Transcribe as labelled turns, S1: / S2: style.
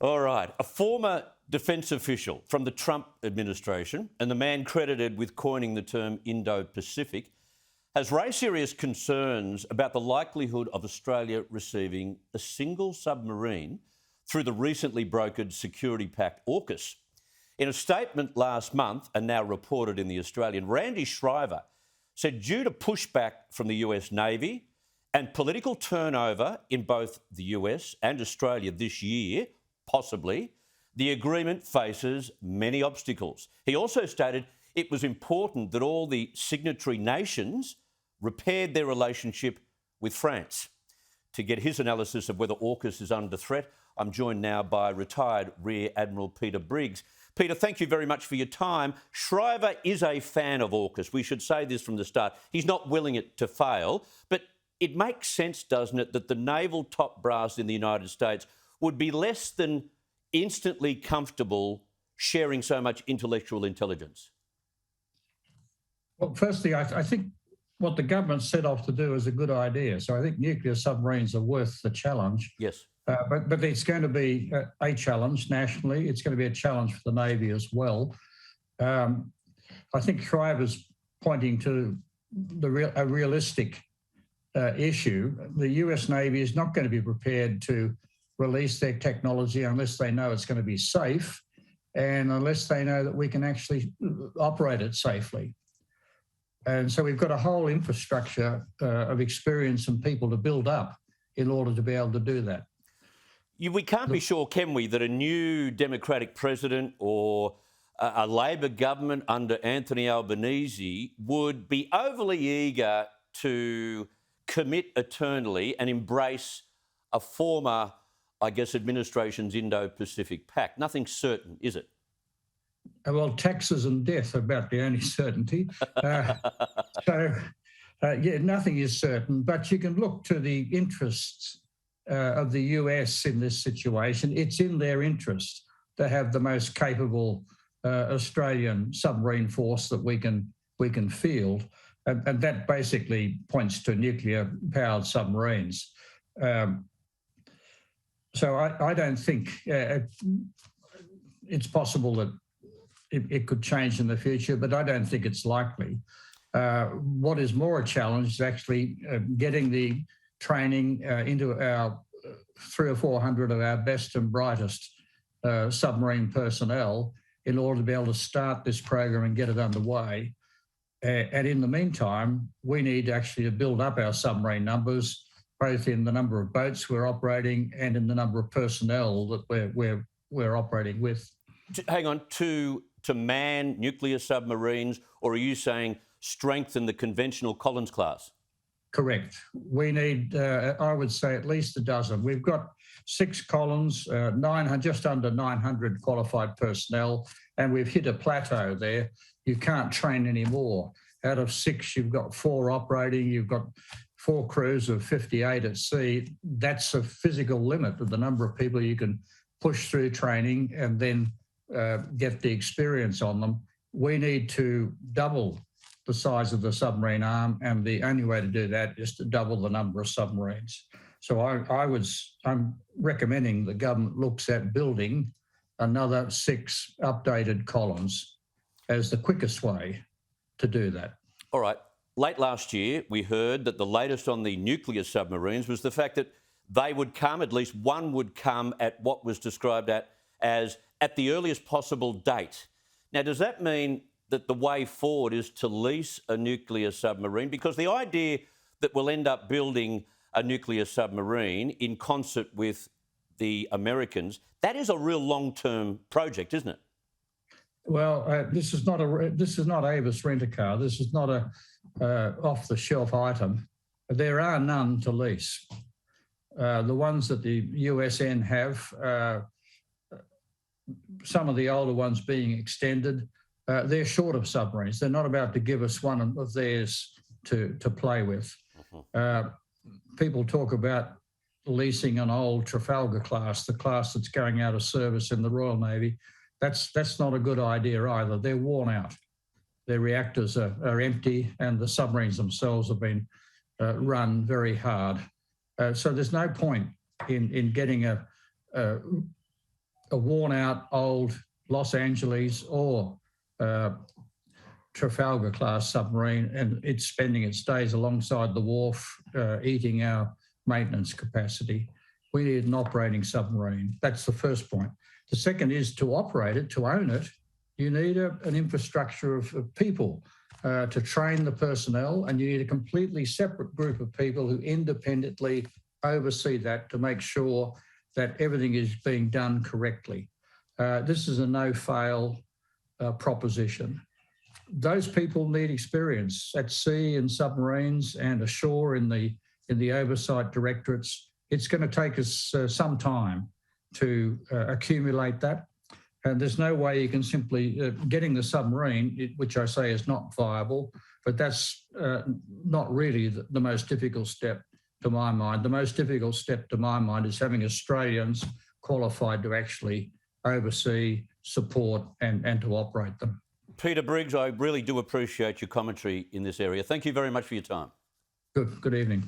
S1: All right. A former defence official from the Trump administration and the man credited with coining the term Indo-Pacific has raised serious concerns about the likelihood of Australia receiving a single submarine through the recently brokered security pact AUKUS. In a statement last month, and now reported in The Australian, Randy Shriver said due to pushback from the US Navy and political turnover in both the US and Australia this year, possibly, the agreement faces many obstacles. He also stated it was important that all the signatory nations repaired their relationship with France. To get his analysis of whether AUKUS is under threat, I'm joined now by retired Rear Admiral Peter Briggs. Peter, thank you very much for your time. Shriver is a fan of AUKUS. We should say this from the start. He's not willing it to fail, but it makes sense, doesn't it, that the naval top brass in the United States would be less than instantly comfortable sharing so much intellectual intelligence?
S2: Well, firstly, I think what the government set off to do is a good idea. So I think nuclear submarines are worth the challenge.
S1: Yes.
S2: But it's going to be a challenge nationally. It's going to be a challenge for the Navy as well. I think Shriver's pointing to a realistic issue. The US Navy is not going to be prepared to release their technology unless they know it's going to be safe and unless they know that we can actually operate it safely. And so we've got a whole infrastructure of experience and people to build up in order to be able to do that.
S1: We can't be sure, can we, that a new Democratic president or a Labor government under Anthony Albanese would be overly eager to commit eternally and embrace a former, I guess, administration's Indo-Pacific pact. Nothing's certain, is it?
S2: Well, taxes and death are about the only certainty. Yeah, nothing is certain, but you can look to the interests of the US in this situation. It's in their interest to have the most capable Australian submarine force that we can field, and that basically points to nuclear-powered submarines. So I don't think it's possible that it could change in the future, but I don't think it's likely. What is more a challenge is actually getting the training into our 300 or 400 of our best and brightest submarine personnel in order to be able to start this program and get it underway. And in the meantime, we need actually to build up our submarine numbers, both in the number of boats we're operating and in the number of personnel that we're operating with.
S1: Hang on, to man nuclear submarines, or are you saying strengthen the conventional Collins class?
S2: Correct. We need, I would say, at least a dozen. We've got 6 Collins, 900, just under 900 qualified personnel, and we've hit a plateau there. You can't train any more. Out of 6, you've got 4 operating, you've got 4 crews of 58 at sea. That's a physical limit of the number of people you can push through training and then get the experience on them. We need to double the size of the submarine arm, and the only way to do that is to double the number of submarines. So I'm recommending the government looks at building another 6 updated Collins as the quickest way to do that.
S1: All right. Late last year, we heard that the latest on the nuclear submarines was the fact that they would come, at least one would come at what was described as at the earliest possible date. Now, does that mean that the way forward is to lease a nuclear submarine? Because the idea that we'll end up building a nuclear submarine in concert with the Americans, that is a real long-term project, isn't it?
S2: Well, this is not Avis Rent-A-Car. This is not a off-the-shelf item. There are none to lease. The ones that the USN have, some of the older ones being extended, they're short of submarines. They're not about to give us one of theirs to play with. People talk about leasing an old Trafalgar class, the class that's going out of service in the Royal Navy. That's not a good idea either. They're worn out. Their reactors are empty, and the submarines themselves have been run very hard. So there's no point in getting a a worn-out old Los Angeles or Trafalgar-class submarine, and it's spending its days alongside the wharf, eating our maintenance capacity. We need an operating submarine. That's the first point. The second is to operate it, to own it, you need an infrastructure of people to train the personnel, and you need a completely separate group of people who independently oversee that to make sure that everything is being done correctly. This is a no-fail proposition. Those people need experience at sea in submarines and ashore in the oversight directorates. It's going to take us some time to accumulate that. And there's no way you can simply, getting the submarine, which I say is not viable, but that's not really the most difficult step to my mind. The most difficult step to my mind is having Australians qualified to actually oversee, support and to operate them.
S1: Peter Briggs, I really do appreciate your commentary in this area. Thank you very much for your time.
S2: Good evening.